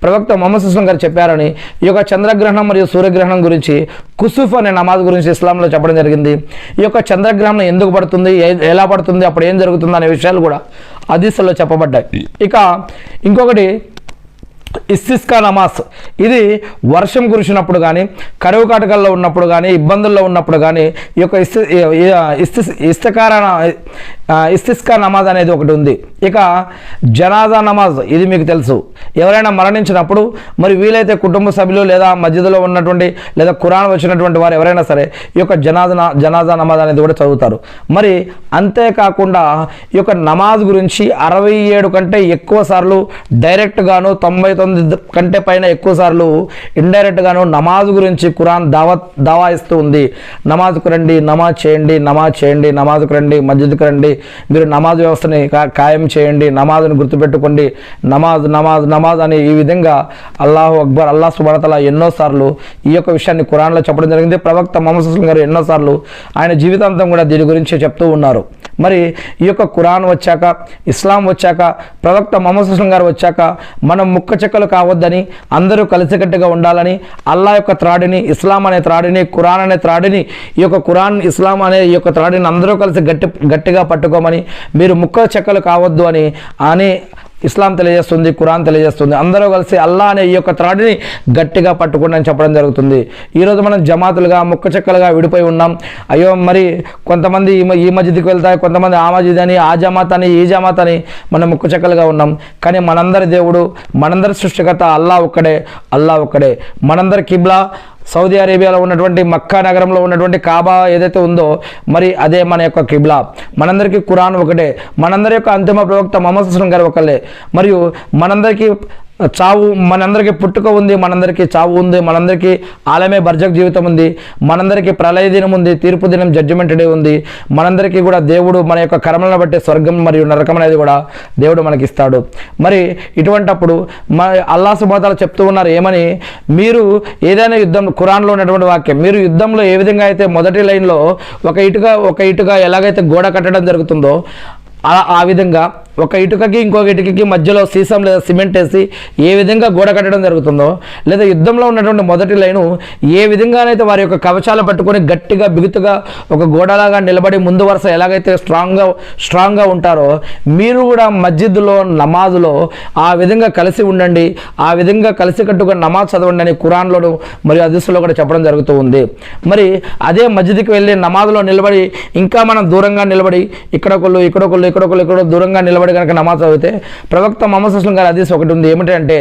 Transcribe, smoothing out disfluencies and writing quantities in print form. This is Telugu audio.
ప్రవక్త మొహమ్మద్ సుస్లం గారు చెప్పారని ఈ యొక్క చంద్రగ్రహణం మరియు సూర్యగ్రహణం గురించి కుసుఫ్ అనే నమాజ్ గురించి ఇస్లాంలో చెప్పడం జరిగింది. ఈ యొక్క చంద్రగ్రహణం ఎందుకు పడుతుంది, ఎలా పడుతుంది, అప్పుడు ఏం జరుగుతుంది అనే విషయాలు కూడా హదీసుల్లో చెప్పబడ్డాయి. ఇక ఇంకొకటి ఇస్తిస్కా నమాజ్. ఇది వర్షం కురిసినప్పుడు కానీ, కరువు కాటకాల్లో ఉన్నప్పుడు కానీ, ఇబ్బందుల్లో ఉన్నప్పుడు కానీ ఈ యొక్క ఇస్తిస్కా నమాజ్ అనేది ఒకటి ఉంది. ఇక జనాజా నమాజ్, ఇది మీకు తెలుసు. ఎవరైనా మరణించినప్పుడు మరి వీలైతే కుటుంబ సభ్యులు లేదా మస్జిద్లో ఉన్నటువంటి లేదా ఖురాన్ వచ్చినటువంటి వారు ఎవరైనా సరే ఈ యొక్క జనాజా నమాజ్ అనేది కూడా చదువుతారు. మరి అంతేకాకుండా ఈ యొక్క నమాజ్ గురించి 67 కంటే ఎక్కువ సార్లు డైరెక్ట్గాను, 99 కంటే పైన ఎక్కువ సార్లు ఇండైరెక్ట్ గాను నమాజ్ గురించి ఖురాన్ దావా ఇస్తూ ఉంది. నమాజ్కు రండి, నమాజ్ చేయండి, నమాజ్ చేయండి, నమాజ్కు రండి, మస్జిద్కు రండి, మీరు నమాజ్ వ్యవస్థని ఖాయం చేయండి, నమాజ్ని గుర్తుపెట్టుకోండి, నమాజ్ నమాజ్ నమాజ్ అని ఈ విధంగా అల్లాహు అక్బర్, అల్లాహ్ సుబ్హానహు వ తఆలా ఎన్నోసార్లు ఈ యొక్క విషయాన్ని ఖురాన్లో చెప్పడం జరిగింది. ప్రవక్త మొహమ్మద్ సుస్లం గారు ఎన్నోసార్లు ఆయన జీవితాంతం కూడా దీని గురించి చెప్తూ ఉన్నారు. మరి ఈ యొక్క ఖురాన్ వచ్చాక, ఇస్లాం వచ్చాక, ప్రవక్త మొహమ్మద్ సుస్లం గారు వచ్చాక మనం ముక్క చెక్కలు కావద్దని, అందరూ కలిసికట్టుగా ఉండాలని, అల్లా యొక్క త్రాడిని, ఇస్లాం అనే త్రాడిని, ఖురాన్ అనే త్రాడిని, ఈ యొక్క ఖురాన్ ఇస్లాం అనే ఈ యొక్క త్రాడిని అందరూ కలిసి గట్టిగా పట్టుకోమని, మీరు ముక్క చెక్కలు కావద్దు అని ఇస్లాం తెలియజేస్తుంది, ఖురాన్ తెలియజేస్తుంది. అందరూ కలిసి అల్లా అనే ఈ యొక్క త్రాడిని గట్టిగా పట్టుకోండి అని చెప్పడం జరుగుతుంది. ఈరోజు మనం జమాతులుగా, ముక్క చెక్కలుగా విడిపోయి ఉన్నాం. అయ్యో మరి కొంతమంది ఈ మస్జిద్కి వెళ్తాయి, కొంతమంది ఆ మస్జిద్ అని, ఆ జమాత్ అని, ఈ జమాత్ అని మనం ముక్క చెక్కలుగా ఉన్నాం. కానీ మనందరి దేవుడు, మనందరి సృష్టికర్త అల్లా ఒక్కడే, అల్లా ఒక్కడే. మనందరి కిబ్లా సౌదీ అరేబియాలో ఉన్నటువంటి మక్కా నగరంలో ఉన్నటువంటి కాబా ఏదైతే ఉందో మరి అదే మన యొక్క కిబ్లా. మనందరికీ ఖురాన్ ఒకటే. మనందరి యొక్క అంతిమ ప్రవక్త మొహమ్మద్ సుస్లం గారు ఒకళ్ళే. మరియు మనందరికీ చావు, మనందరికీ పుట్టుక ఉంది, మనందరికీ చావు ఉంది, మనందరికీ ఆలమే బర్జక్ జీవితం ఉంది, మనందరికీ ప్రళయ దినం ఉంది, తీర్పు దినం జడ్జిమెంట్ డే ఉంది. మనందరికీ కూడా దేవుడు మన యొక్క కర్మలను బట్టి స్వర్గం మరియు నరకం అనేది కూడా దేవుడు మనకి ఇస్తాడు. మరి ఇటువంటప్పుడు అల్లాహ్ సుబ్హానహు వ తఆలా చెప్తూ ఉన్నారు ఏమని, మీరు ఏదైనా యుద్ధం, ఖురాన్లో ఉన్నటువంటి వాక్యం, మీరు యుద్ధంలో ఏ విధంగా అయితే మొదటి లైన్లో ఒక ఇటుక ఎలాగైతే గోడ కట్టడం జరుగుతుందో ఆ విధంగా ఒక ఇటుకకి ఇంకొక ఇటుకకి మధ్యలో సీసం లేదా సిమెంట్ వేసి ఏ విధంగా గోడ కట్టడం జరుగుతుందో, లేదా యుద్ధంలో ఉన్నటువంటి మొదటి లైను ఏ విధంగానైతే వారి యొక్క కవచాలు పట్టుకొని గట్టిగా బిగుతుగా ఒక గోడలాగా నిలబడి ముందు వరుస ఎలాగైతే స్ట్రాంగ్గా ఉంటారో, మీరు కూడా మస్జిద్లో నమాజులో ఆ విధంగా కలిసి ఉండండి, ఆ విధంగా కలిసి కట్టుకొని నమాజ్ చదవండి అని ఖురాన్లోను మరియు హదీసులో కూడా చెప్పడం జరుగుతూ ఉంది. మరి అదే మస్జిద్కి వెళ్ళి నమాజ్లో నిలబడి ఇంకా మనం దూరంగా నిలబడి ఇక్కడ దూరంగా నిలబడి కనుక నమాజ్ చదివితే ప్రవక్త మొహమ్మద్ సుస్లం గారి హదీస్ ఒకటి ఉంది. ఏమిటంటే